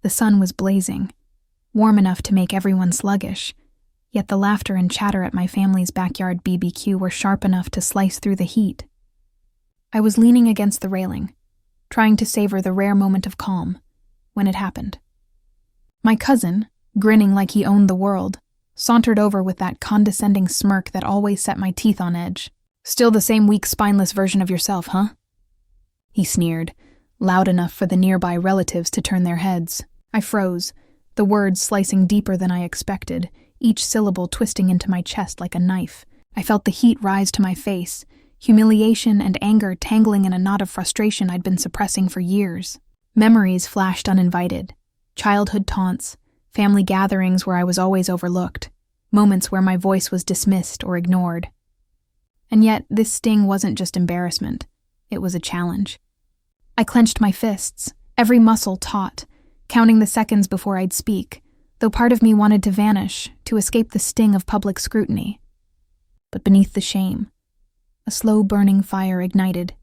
The sun was blazing, warm enough to make everyone sluggish, yet the laughter and chatter at my family's backyard BBQ were sharp enough to slice through the heat. I was leaning against the railing, trying to savor the rare moment of calm, when it happened. My cousin, grinning like he owned the world, sauntered over with that condescending smirk that always set my teeth on edge. "Still the same weak, spineless version of yourself, huh?" He sneered, loud enough for the nearby relatives to turn their heads. I froze, the words slicing deeper than I expected, each syllable twisting into my chest like a knife. I felt the heat rise to my face, humiliation and anger tangling in a knot of frustration I'd been suppressing for years. Memories flashed uninvited. Childhood taunts, family gatherings where I was always overlooked, moments where my voice was dismissed or ignored. And yet, this sting wasn't just embarrassment. It was a challenge. I clenched my fists, every muscle taut, counting the seconds before I'd speak, though part of me wanted to vanish, to escape the sting of public scrutiny. But beneath the shame, a slow burning fire ignited.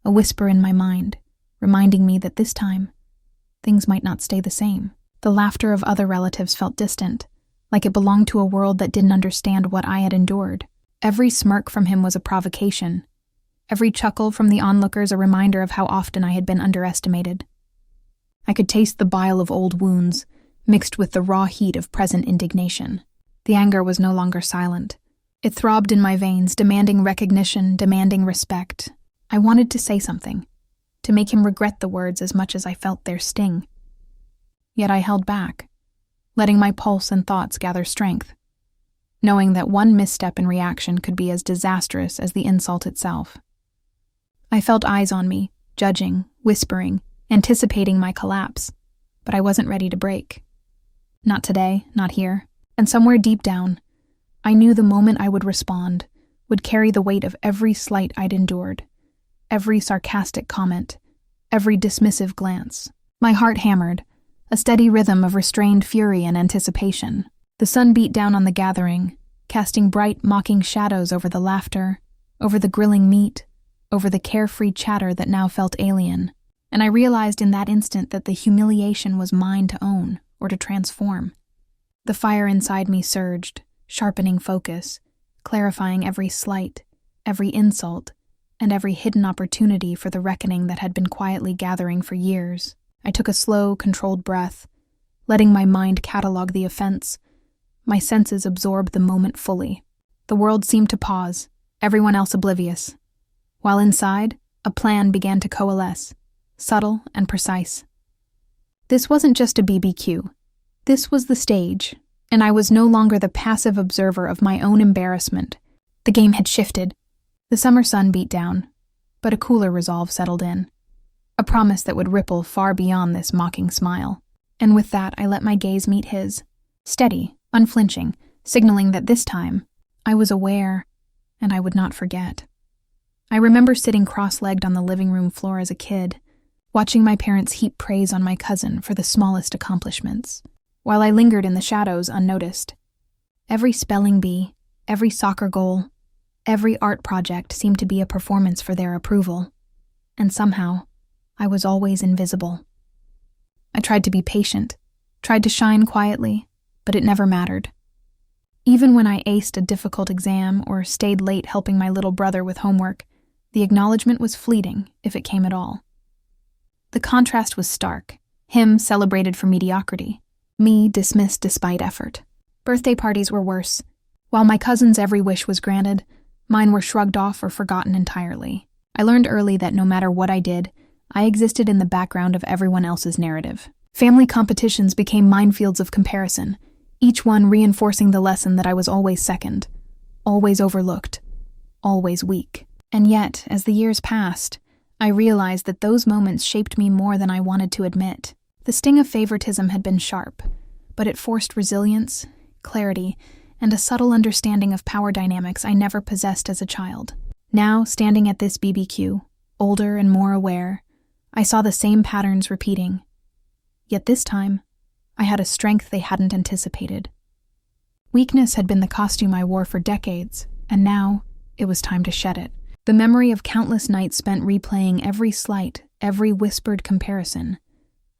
A whisper in my mind, reminding me that this time, things might not stay the same. The laughter of other relatives felt distant, like it belonged to a world that didn't understand what I had endured. Every smirk from him was a provocation. Every chuckle from the onlookers a reminder of how often I had been underestimated. I could taste the bile of old wounds, mixed with the raw heat of present indignation. The anger was no longer silent. It throbbed in my veins, demanding recognition, demanding respect. I wanted to say something, to make him regret the words as much as I felt their sting. Yet I held back, letting my pulse and thoughts gather strength, knowing that one misstep in reaction could be as disastrous as the insult itself. I felt eyes on me, judging, whispering, anticipating my collapse, but I wasn't ready to break. Not today, not here. And somewhere deep down, I knew the moment I would respond would carry the weight of every slight I'd endured, every sarcastic comment, every dismissive glance. My heart hammered, a steady rhythm of restrained fury and anticipation. The sun beat down on the gathering, casting bright, mocking shadows over the laughter, over the grilling meat, over the carefree chatter that now felt alien. And I realized in that instant that the humiliation was mine to own or to transform. The fire inside me surged, sharpening focus, clarifying every slight, every insult, and every hidden opportunity for the reckoning that had been quietly gathering for years. I took a slow, controlled breath, letting my mind catalog the offense, my senses absorb the moment fully. The world seemed to pause, everyone else oblivious, while inside, a plan began to coalesce, subtle and precise. This wasn't just a BBQ. This was the stage, and I was no longer the passive observer of my own embarrassment. The game had shifted. The summer sun beat down, but a cooler resolve settled in, a promise that would ripple far beyond this mocking smile. And with that, I let my gaze meet his, steady, unflinching, signaling that this time, I was aware, and I would not forget. I remember sitting cross-legged on the living room floor as a kid, watching my parents heap praise on my cousin for the smallest accomplishments, while I lingered in the shadows unnoticed. Every spelling bee, every soccer goal, every art project seemed to be a performance for their approval, and somehow, I was always invisible. I tried to be patient, tried to shine quietly, but it never mattered. Even when I aced a difficult exam or stayed late helping my little brother with homework, the acknowledgement was fleeting, if it came at all. The contrast was stark. Him celebrated for mediocrity, me dismissed despite effort. Birthday parties were worse. While my cousin's every wish was granted, mine were shrugged off or forgotten entirely. I learned early that no matter what I did, I existed in the background of everyone else's narrative. Family competitions became minefields of comparison, each one reinforcing the lesson that I was always second, always overlooked, always weak. And yet, as the years passed, I realized that those moments shaped me more than I wanted to admit. The sting of favoritism had been sharp, but it forced resilience, clarity, and a subtle understanding of power dynamics I never possessed as a child. Now, standing at this BBQ, older and more aware, I saw the same patterns repeating. Yet this time, I had a strength they hadn't anticipated. Weakness had been the costume I wore for decades, and now it was time to shed it. The memory of countless nights spent replaying every slight, every whispered comparison,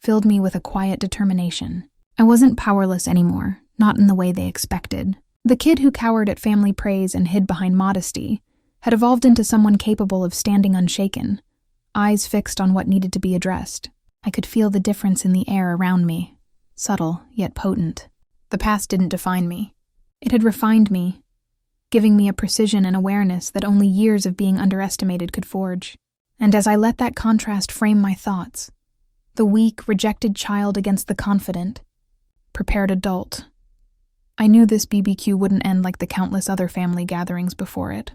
filled me with a quiet determination. I wasn't powerless anymore, not in the way they expected. The kid who cowered at family praise and hid behind modesty had evolved into someone capable of standing unshaken, eyes fixed on what needed to be addressed. I could feel the difference in the air around me, subtle yet potent. The past didn't define me. It had refined me, giving me a precision and awareness that only years of being underestimated could forge. And as I let that contrast frame my thoughts, the weak, rejected child against the confident, prepared adult, I knew this BBQ wouldn't end like the countless other family gatherings before it.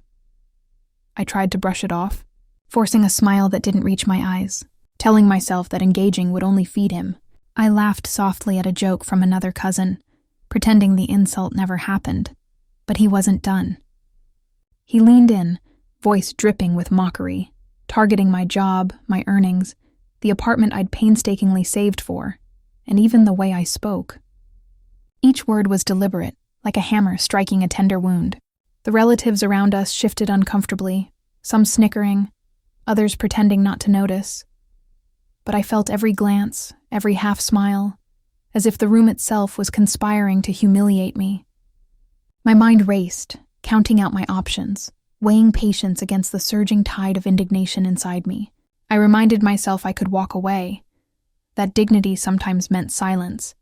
I tried to brush it off, forcing a smile that didn't reach my eyes, telling myself that engaging would only feed him. I laughed softly at a joke from another cousin, pretending the insult never happened, but he wasn't done. He leaned in, voice dripping with mockery, targeting my job, my earnings, the apartment I'd painstakingly saved for, and even the way I spoke. Each word was deliberate, like a hammer striking a tender wound. The relatives around us shifted uncomfortably, some snickering, others pretending not to notice. But I felt every glance, every half-smile, as if the room itself was conspiring to humiliate me. My mind raced, counting out my options, weighing patience against the surging tide of indignation inside me. I reminded myself I could walk away. That dignity sometimes meant silence,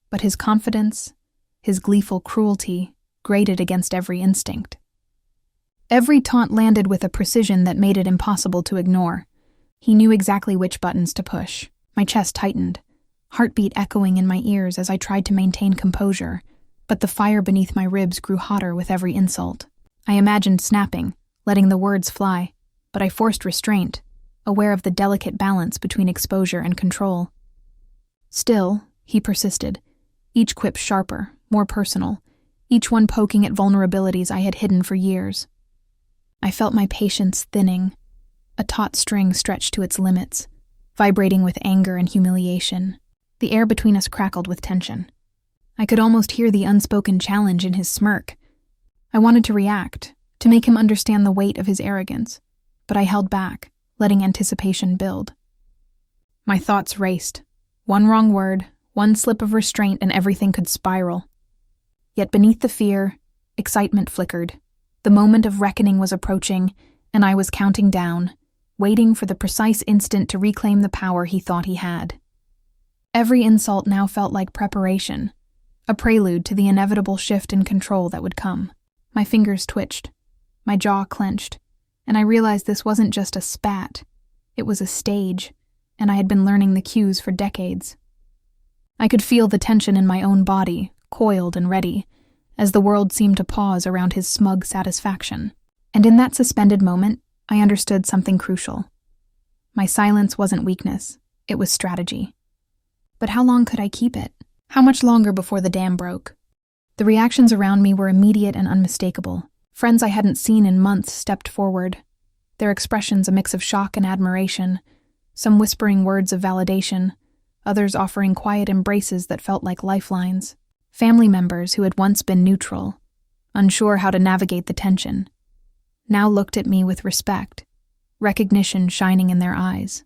but his confidence, his gleeful cruelty, grated against every instinct. Every taunt landed with a precision that made it impossible to ignore. He knew exactly which buttons to push. My chest tightened, heartbeat echoing in my ears as I tried to maintain composure, but the fire beneath my ribs grew hotter with every insult. I imagined snapping, letting the words fly, but I forced restraint, aware of the delicate balance between exposure and control. Still, he persisted, each quip sharper, more personal, each one poking at vulnerabilities I had hidden for years. I felt my patience thinning, a taut string stretched to its limits, vibrating with anger and humiliation. The air between us crackled with tension. I could almost hear the unspoken challenge in his smirk. I wanted to react, to make him understand the weight of his arrogance, but I held back, letting anticipation build. My thoughts raced. One wrong word, one slip of restraint, and everything could spiral. Yet beneath the fear, excitement flickered. The moment of reckoning was approaching, and I was counting down, waiting for the precise instant to reclaim the power he thought he had. Every insult now felt like preparation, a prelude to the inevitable shift in control that would come. My fingers twitched, my jaw clenched, and I realized this wasn't just a spat. It was a stage, and I had been learning the cues for decades. I could feel the tension in my own body, coiled and ready, as the world seemed to pause around his smug satisfaction. And in that suspended moment, I understood something crucial. My silence wasn't weakness, it was strategy. But how long could I keep it? How much longer before the dam broke? The reactions around me were immediate and unmistakable. Friends I hadn't seen in months stepped forward, their expressions a mix of shock and admiration, some whispering words of validation, others offering quiet embraces that felt like lifelines. Family members who had once been neutral, unsure how to navigate the tension, now looked at me with respect, recognition shining in their eyes.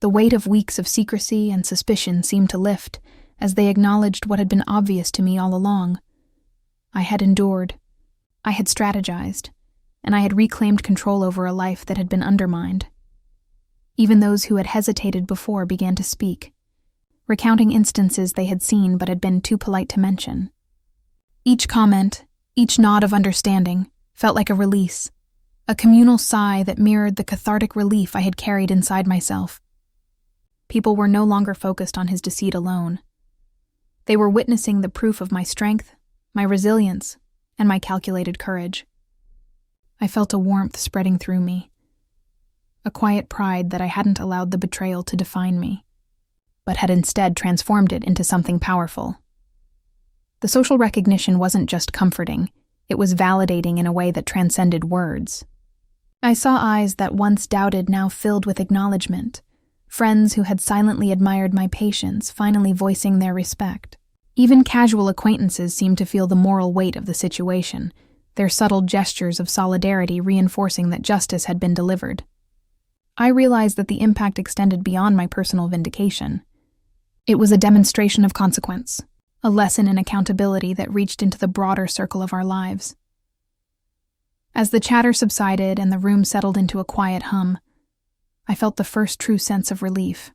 The weight of weeks of secrecy and suspicion seemed to lift as they acknowledged what had been obvious to me all along. I had endured, I had strategized, and I had reclaimed control over a life that had been undermined. Even those who had hesitated before began to speak, recounting instances they had seen but had been too polite to mention. Each comment, each nod of understanding, felt like a release, a communal sigh that mirrored the cathartic relief I had carried inside myself. People were no longer focused on his deceit alone. They were witnessing the proof of my strength, my resilience, and my calculated courage. I felt a warmth spreading through me, a quiet pride that I hadn't allowed the betrayal to define me, but had instead transformed it into something powerful. The social recognition wasn't just comforting, it was validating in a way that transcended words. I saw eyes that once doubted now filled with acknowledgement, friends who had silently admired my patience finally voicing their respect. Even casual acquaintances seemed to feel the moral weight of the situation, their subtle gestures of solidarity reinforcing that justice had been delivered. I realized that the impact extended beyond my personal vindication. It was a demonstration of consequence, a lesson in accountability that reached into the broader circle of our lives. As the chatter subsided and the room settled into a quiet hum, I felt the first true sense of relief.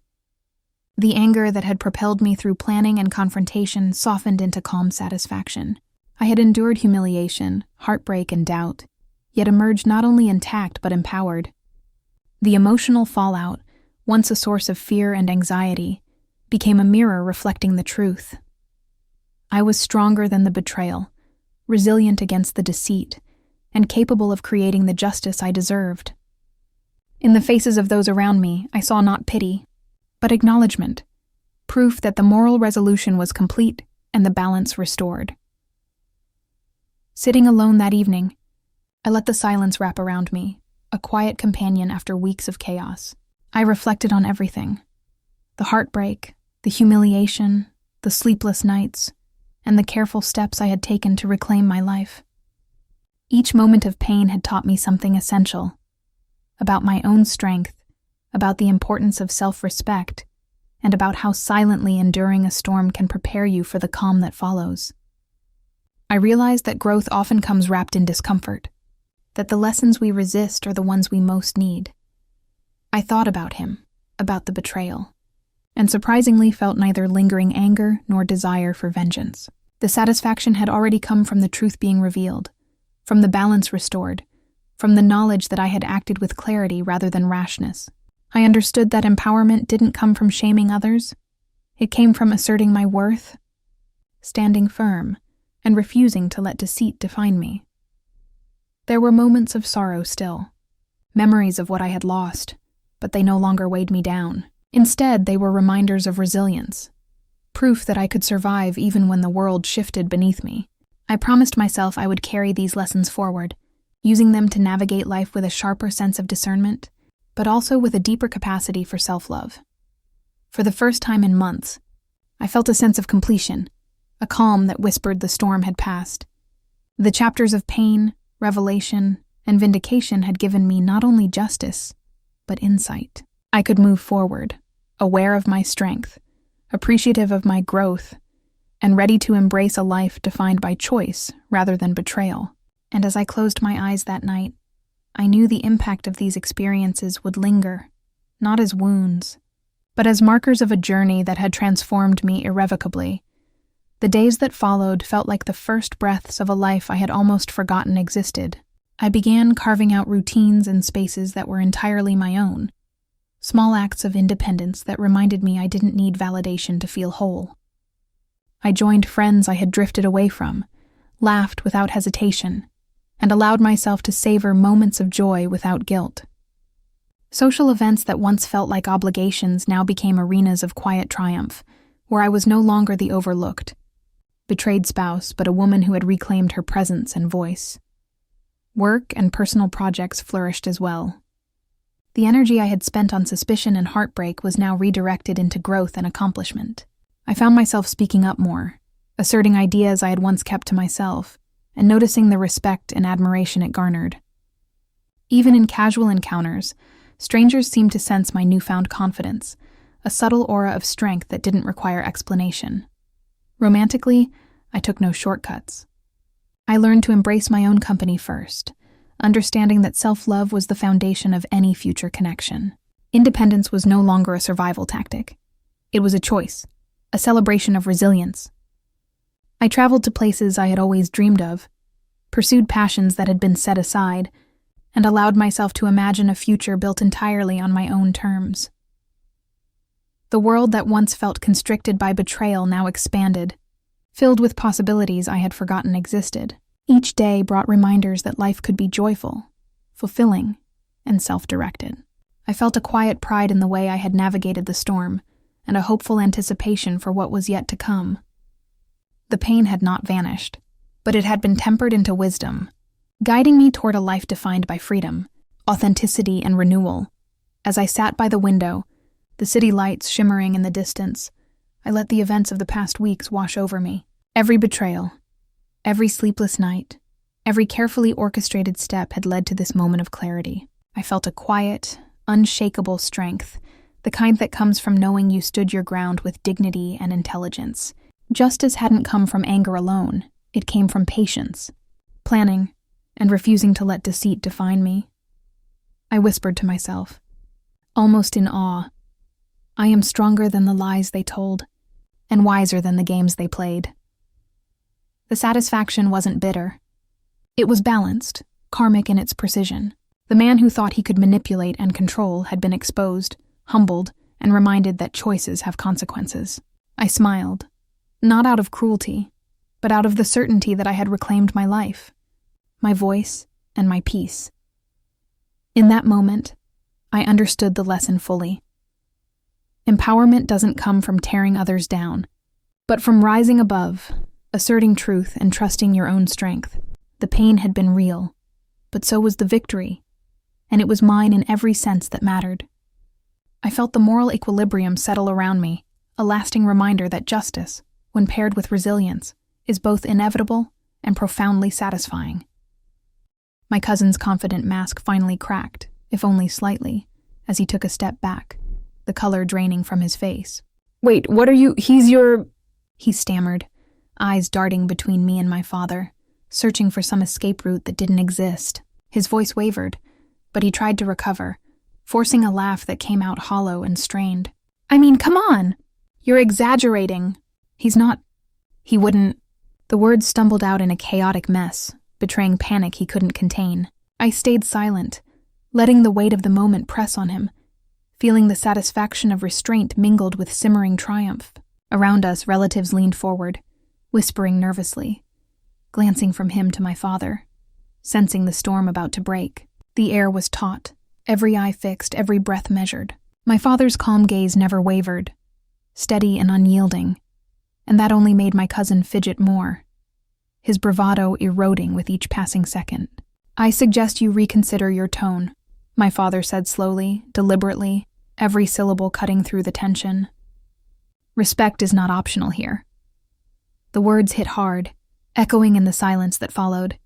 The anger that had propelled me through planning and confrontation softened into calm satisfaction. I had endured humiliation, heartbreak, and doubt, yet emerged not only intact but empowered. The emotional fallout, once a source of fear and anxiety, became a mirror reflecting the truth. I was stronger than the betrayal, resilient against the deceit, and capable of creating the justice I deserved. In the faces of those around me, I saw not pity, but acknowledgement, proof that the moral resolution was complete and the balance restored. Sitting alone that evening, I let the silence wrap around me, a quiet companion after weeks of chaos. I reflected on everything: the heartbreak, the humiliation, the sleepless nights, and the careful steps I had taken to reclaim my life. Each moment of pain had taught me something essential: about my own strength, about the importance of self-respect, and about how silently enduring a storm can prepare you for the calm that follows. I realized that growth often comes wrapped in discomfort, that the lessons we resist are the ones we most need. I thought about him, about the betrayal, and surprisingly felt neither lingering anger nor desire for vengeance. The satisfaction had already come from the truth being revealed, from the balance restored, from the knowledge that I had acted with clarity rather than rashness. I understood that empowerment didn't come from shaming others. It came from asserting my worth, standing firm, and refusing to let deceit define me. There were moments of sorrow still, memories of what I had lost, but they no longer weighed me down. Instead, they were reminders of resilience, proof that I could survive even when the world shifted beneath me. I promised myself I would carry these lessons forward, using them to navigate life with a sharper sense of discernment, but also with a deeper capacity for self-love. For the first time in months, I felt a sense of completion, a calm that whispered the storm had passed. The chapters of pain, revelation, and vindication had given me not only justice, but insight. I could move forward, aware of my strength, appreciative of my growth, and ready to embrace a life defined by choice rather than betrayal. And as I closed my eyes that night, I knew the impact of these experiences would linger, not as wounds, but as markers of a journey that had transformed me irrevocably. The days that followed felt like the first breaths of a life I had almost forgotten existed. I began carving out routines and spaces that were entirely my own, small acts of independence that reminded me I didn't need validation to feel whole. I joined friends I had drifted away from, laughed without hesitation, and allowed myself to savor moments of joy without guilt. Social events that once felt like obligations now became arenas of quiet triumph, where I was no longer the overlooked, betrayed spouse, but a woman who had reclaimed her presence and voice. Work and personal projects flourished as well. The energy I had spent on suspicion and heartbreak was now redirected into growth and accomplishment. I found myself speaking up more, asserting ideas I had once kept to myself, and noticing the respect and admiration it garnered. Even in casual encounters, strangers seemed to sense my newfound confidence, a subtle aura of strength that didn't require explanation. Romantically, I took no shortcuts. I learned to embrace my own company first, understanding that self-love was the foundation of any future connection. Independence was no longer a survival tactic. It was a choice, a celebration of resilience. I traveled to places I had always dreamed of, pursued passions that had been set aside, and allowed myself to imagine a future built entirely on my own terms. The world that once felt constricted by betrayal now expanded, filled with possibilities I had forgotten existed. Each day brought reminders that life could be joyful, fulfilling, and self-directed. I felt a quiet pride in the way I had navigated the storm, and a hopeful anticipation for what was yet to come. The pain had not vanished, but it had been tempered into wisdom, guiding me toward a life defined by freedom, authenticity, and renewal. As I sat by the window, the city lights shimmering in the distance, I let the events of the past weeks wash over me. Every betrayal, every sleepless night, every carefully orchestrated step had led to this moment of clarity. I felt a quiet, unshakable strength the kind that comes from knowing you stood your ground with dignity and intelligence. Justice hadn't come from anger alone, it came from patience, planning, and refusing to let deceit define me. I whispered to myself, almost in awe, I am stronger than the lies they told, and wiser than the games they played. The satisfaction wasn't bitter. It was balanced, karmic in its precision. The man who thought he could manipulate and control had been exposed, humbled, and reminded that choices have consequences. I smiled, not out of cruelty, but out of the certainty that I had reclaimed my life, my voice, and my peace. In that moment, I understood the lesson fully. Empowerment doesn't come from tearing others down, but from rising above, asserting truth and trusting your own strength. The pain had been real, but so was the victory, and it was mine in every sense that mattered. I felt the moral equilibrium settle around me, a lasting reminder that justice, when paired with resilience, is both inevitable and profoundly satisfying. My cousin's confident mask finally cracked, if only slightly, as he took a step back, the color draining from his face. "Wait, what are you— he stammered, eyes darting between me and my father, searching for some escape route that didn't exist. His voice wavered, but he tried to recover, forcing a laugh that came out hollow and strained. "I mean, come on! You're exaggerating. He wouldn't—" The words stumbled out in a chaotic mess, betraying panic he couldn't contain. I stayed silent, letting the weight of the moment press on him, feeling the satisfaction of restraint mingled with simmering triumph. Around us, relatives leaned forward, whispering nervously, glancing from him to my father, sensing the storm about to break. The air was taut, every eye fixed, every breath measured. My father's calm gaze never wavered, steady and unyielding, and that only made my cousin fidget more, his bravado eroding with each passing second. "I suggest you reconsider your tone," my father said slowly, deliberately, every syllable cutting through the tension. "Respect is not optional here." The words hit hard, echoing in the silence that followed,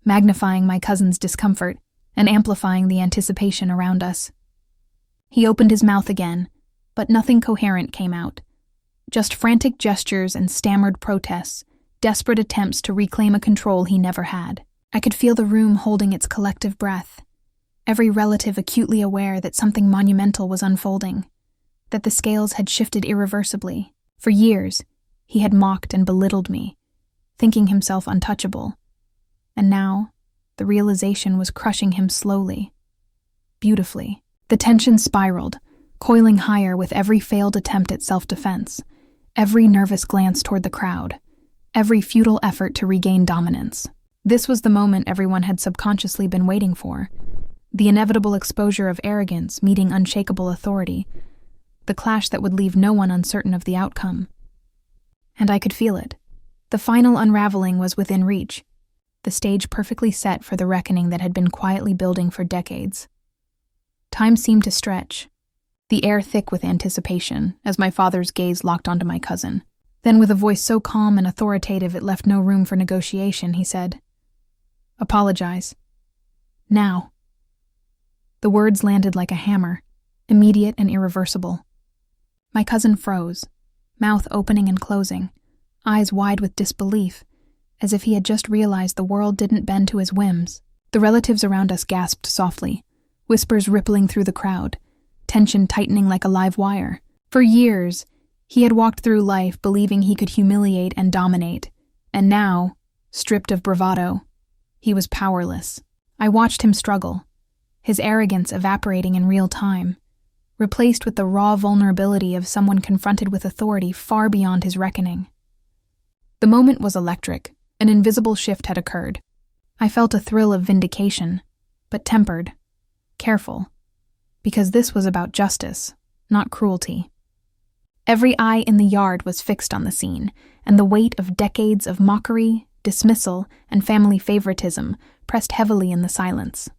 magnifying my cousin's discomfort and amplifying the anticipation around us. He opened his mouth again, but nothing coherent came out. Just frantic gestures and stammered protests, desperate attempts to reclaim a control he never had. I could feel the room holding its collective breath, every relative acutely aware that something monumental was unfolding, that the scales had shifted irreversibly. For years, he had mocked and belittled me, thinking himself untouchable. And now, the realization was crushing him slowly, beautifully. The tension spiraled, coiling higher with every failed attempt at self-defense, every nervous glance toward the crowd, every futile effort to regain dominance. This was the moment everyone had subconsciously been waiting for, the inevitable exposure of arrogance meeting unshakable authority, the clash that would leave no one uncertain of the outcome. And I could feel it. The final unraveling was within reach, the stage perfectly set for the reckoning that had been quietly building for decades. Time seemed to stretch, the air thick with anticipation, as my father's gaze locked onto my cousin. Then, with a voice so calm and authoritative it left no room for negotiation, he said, "Apologize. Now." The words landed like a hammer, immediate and irreversible. My cousin froze, mouth opening and closing, eyes wide with disbelief, as if he had just realized the world didn't bend to his whims. The relatives around us gasped softly, whispers rippling through the crowd, tension tightening like a live wire. For years, he had walked through life believing he could humiliate and dominate, and now, stripped of bravado, he was powerless. I watched him struggle, his arrogance evaporating in real time, replaced with the raw vulnerability of someone confronted with authority far beyond his reckoning. The moment was electric. An invisible shift had occurred. I felt a thrill of vindication, but tempered, careful, because this was about justice, not cruelty. Every eye in the yard was fixed on the scene, and the weight of decades of mockery, dismissal, and family favoritism pressed heavily in the silence.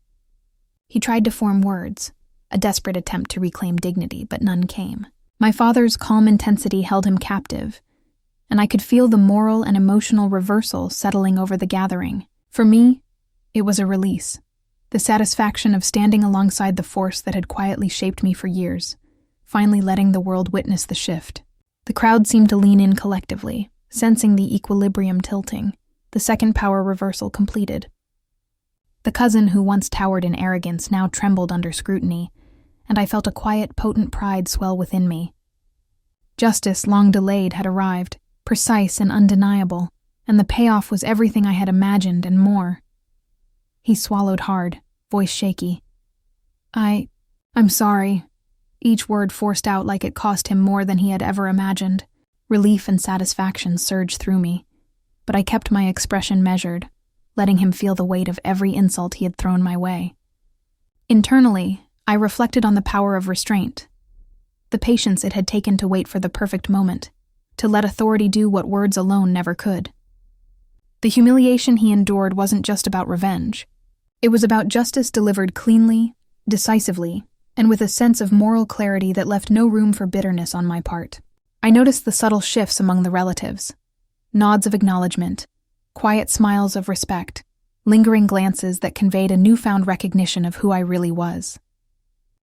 He tried to form words, a desperate attempt to reclaim dignity, but none came. My father's calm intensity held him captive, and I could feel the moral and emotional reversal settling over the gathering. For me, it was a release, the satisfaction of standing alongside the force that had quietly shaped me for years, finally letting the world witness the shift. The crowd seemed to lean in collectively, sensing the equilibrium tilting, the second power reversal completed. The cousin who once towered in arrogance now trembled under scrutiny, and I felt a quiet, potent pride swell within me. Justice, long delayed, had arrived, precise and undeniable, and the payoff was everything I had imagined and more. He swallowed hard, voice shaky. I'm sorry. Each word forced out like it cost him more than he had ever imagined. Relief and satisfaction surged through me, but I kept my expression measured, letting him feel the weight of every insult he had thrown my way. Internally, I reflected on the power of restraint, the patience it had taken to wait for the perfect moment, to let authority do what words alone never could. The humiliation he endured wasn't just about revenge. It was about justice delivered cleanly, decisively, and with a sense of moral clarity that left no room for bitterness on my part. I noticed the subtle shifts among the relatives. Nods of acknowledgement, quiet smiles of respect, lingering glances that conveyed a newfound recognition of who I really was.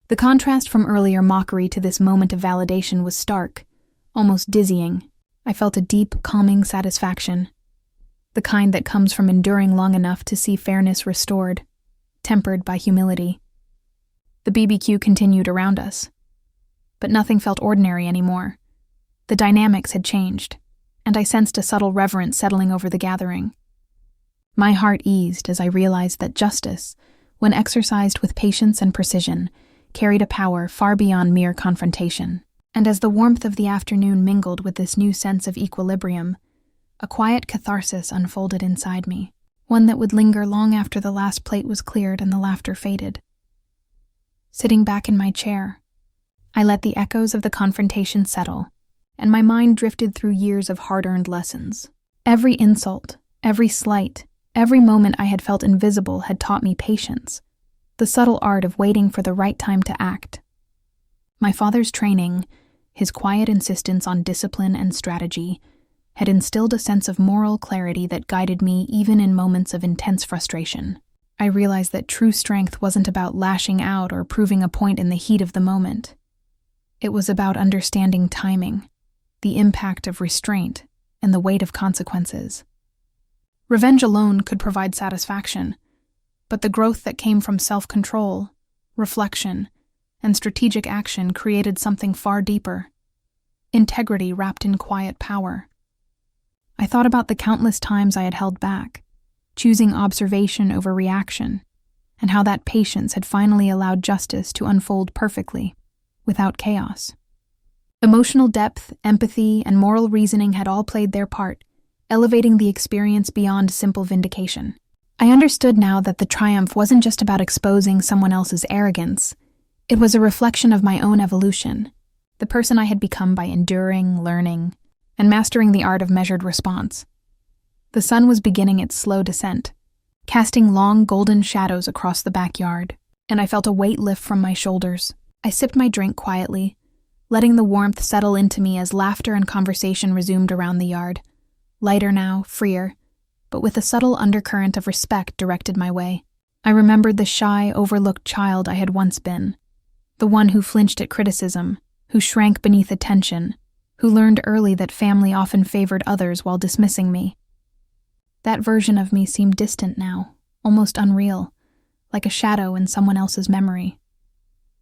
The contrast from earlier mockery to this moment of validation was stark, almost dizzying. I felt a deep, calming satisfaction, the kind that comes from enduring long enough to see fairness restored, tempered by humility. The BBQ continued around us, but nothing felt ordinary anymore. The dynamics had changed, and I sensed a subtle reverence settling over the gathering. My heart eased as I realized that justice, when exercised with patience and precision, carried a power far beyond mere confrontation. And as the warmth of the afternoon mingled with this new sense of equilibrium, a quiet catharsis unfolded inside me, one that would linger long after the last plate was cleared and the laughter faded. Sitting back in my chair, I let the echoes of the confrontation settle, and my mind drifted through years of hard-earned lessons. Every insult, every slight, every moment I had felt invisible had taught me patience, the subtle art of waiting for the right time to act. My father's training, his quiet insistence on discipline and strategy, had instilled a sense of moral clarity that guided me even in moments of intense frustration. I realized that true strength wasn't about lashing out or proving a point in the heat of the moment. It was about understanding timing, the impact of restraint, and the weight of consequences. Revenge alone could provide satisfaction, but the growth that came from self-control, reflection, and strategic action created something far deeper: integrity wrapped in quiet power. I thought about the countless times I had held back, choosing observation over reaction, and how that patience had finally allowed justice to unfold perfectly, without chaos. Emotional depth, empathy, and moral reasoning had all played their part, elevating the experience beyond simple vindication. I understood now that the triumph wasn't just about exposing someone else's arrogance. It was a reflection of my own evolution, the person I had become by enduring, learning, and mastering the art of measured response. The sun was beginning its slow descent, casting long golden shadows across the backyard, and I felt a weight lift from my shoulders. I sipped my drink quietly, letting the warmth settle into me as laughter and conversation resumed around the yard. Lighter now, freer, but with a subtle undercurrent of respect directed my way. I remembered the shy, overlooked child I had once been, the one who flinched at criticism, who shrank beneath attention, who learned early that family often favored others while dismissing me. That version of me seemed distant now, almost unreal, like a shadow in someone else's memory.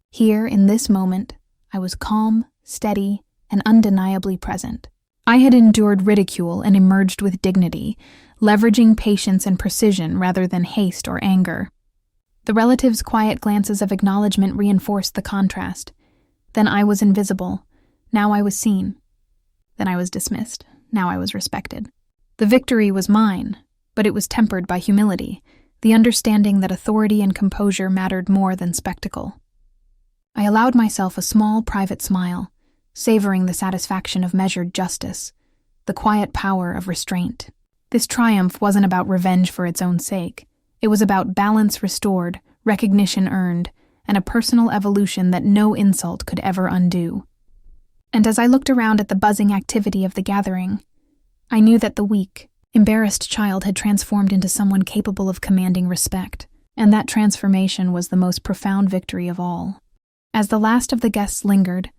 Here, in this moment, I was calm, steady, and undeniably present. I had endured ridicule and emerged with dignity, leveraging patience and precision rather than haste or anger. The relatives' quiet glances of acknowledgement reinforced the contrast. Then I was invisible. Now I was seen. Then I was dismissed. Now I was respected. The victory was mine, but it was tempered by humility, the understanding that authority and composure mattered more than spectacle. I allowed myself a small, private smile, savoring the satisfaction of measured justice, the quiet power of restraint. This triumph wasn't about revenge for its own sake. It was about balance restored, recognition earned, and a personal evolution that no insult could ever undo. And as I looked around at the buzzing activity of the gathering, I knew that the weak, embarrassed child had transformed into someone capable of commanding respect, and that transformation was the most profound victory of all. As the last of the guests lingered,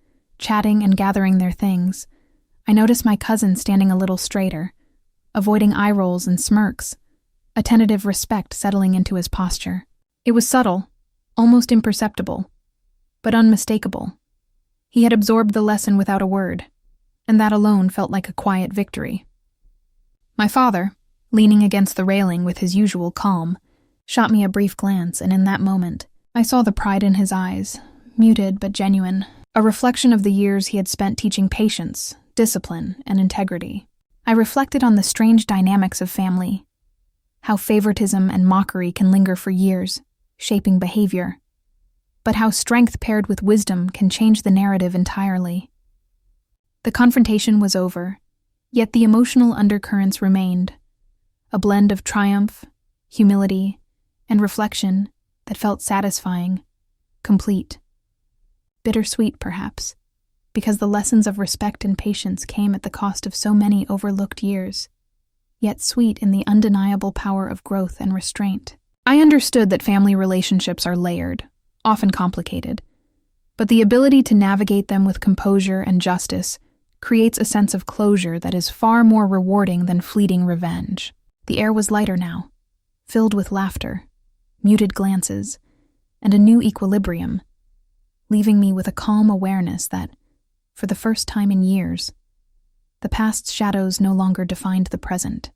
chatting and gathering their things, I noticed my cousin standing a little straighter, avoiding eye rolls and smirks, a tentative respect settling into his posture. It was subtle, almost imperceptible, but unmistakable. He had absorbed the lesson without a word, and that alone felt like a quiet victory. My father, leaning against the railing with his usual calm, shot me a brief glance, and in that moment, I saw the pride in his eyes, muted but genuine, a reflection of the years he had spent teaching patience, discipline, and integrity. I reflected on the strange dynamics of family, how favoritism and mockery can linger for years, shaping behavior, but how strength paired with wisdom can change the narrative entirely. The confrontation was over, yet the emotional undercurrents remained, a blend of triumph, humility, and reflection that felt satisfying, complete. Bittersweet, perhaps, because the lessons of respect and patience came at the cost of so many overlooked years, yet sweet in the undeniable power of growth and restraint. I understood that family relationships are layered, often complicated, but the ability to navigate them with composure and justice creates a sense of closure that is far more rewarding than fleeting revenge. The air was lighter now, filled with laughter, muted glances, and a new equilibrium, leaving me with a calm awareness that, for the first time in years, the past's shadows no longer defined the present.